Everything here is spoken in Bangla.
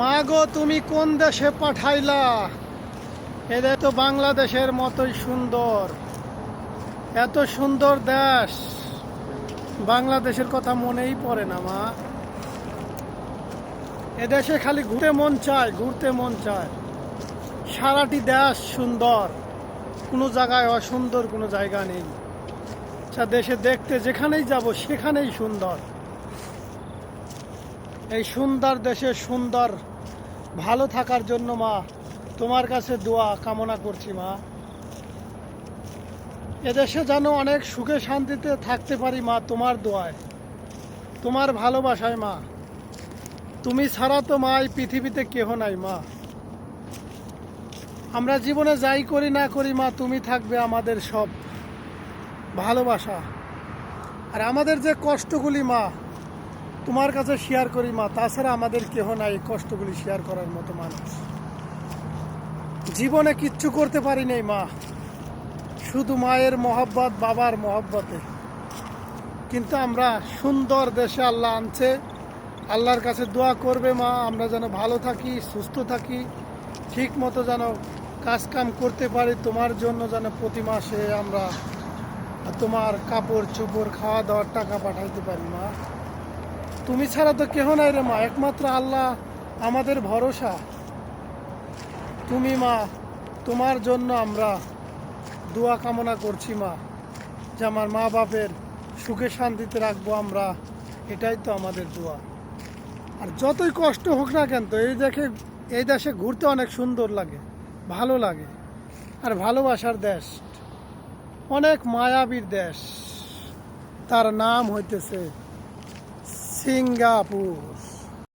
মা গো, তুমি কোন দেশে পাঠাইলা? এদের তো বাংলাদেশের মতোই সুন্দর, এত সুন্দর দেশ। বাংলাদেশের কথা মনেই পড়ে না মা। এদেশে খালি ঘুরতে মন চায়, ঘুরতে মন চায়। সারাটি দেশ সুন্দর, কোনো জায়গায় অসুন্দর কোনো জায়গা নেই। দেশে দেখতে যেখানেই যাব সেখানেই সুন্দর। এই সুন্দর দেশে সুন্দর ভালো থাকার জন্য মা তোমার কাছে দোয়া কামনা করছি মা। এদেশে যেন অনেক সুখে শান্তিতে থাকতে পারি মা, তোমার দোয়ায়, তোমার ভালোবাসায় মা। তুমি ছাড়া তো মা এই পৃথিবীতে কেহ নাই মা। আমরা জীবনে যাই করি না করি মা, তুমি থাকবে আমাদের সব ভালোবাসা। আর আমাদের যে কষ্টগুলি মা তোমার কাছে শেয়ার করি মা, তাছাড়া আমাদের কেহ নাই এই কষ্টগুলি শেয়ার করার মতো মানুষ। জীবনে কিচ্ছু করতে পারি নাই মা, শুধু মায়ের মহব্বত, বাবার মহব্বতে। কিন্তু আমরা সুন্দর দেশে আল্লাহ আনছে। আল্লাহর কাছে দোয়া করবে মা, আমরা যেন ভালো থাকি, সুস্থ থাকি, ঠিক মতো যেন কাজকাম করতে পারি, তোমার জন্য যেন প্রতি মাসে আমরা তোমার কাপড় চোপড় খাওয়া দাওয়ার টাকা পাঠাইতে পারি মা। তুমি ছাড়া তো কেহ নাই রে মা, একমাত্র আল্লাহ আমাদের ভরসা। তুমি মা, তোমার জন্য আমরা দোয়া কামনা করছি মা, যে আমার মা বাপের সুখে শান্তিতে রাখবো আমরা, এটাই তো আমাদের দোয়া। আর যতই কষ্ট হোক না কেন, তো এই দেশে ঘুরতে অনেক সুন্দর লাগে, ভালো লাগে। আর ভালোবাসার দেশ, অনেক মায়াবীর দেশ, তার নাম হইতেছে সিঙ্গাপুর।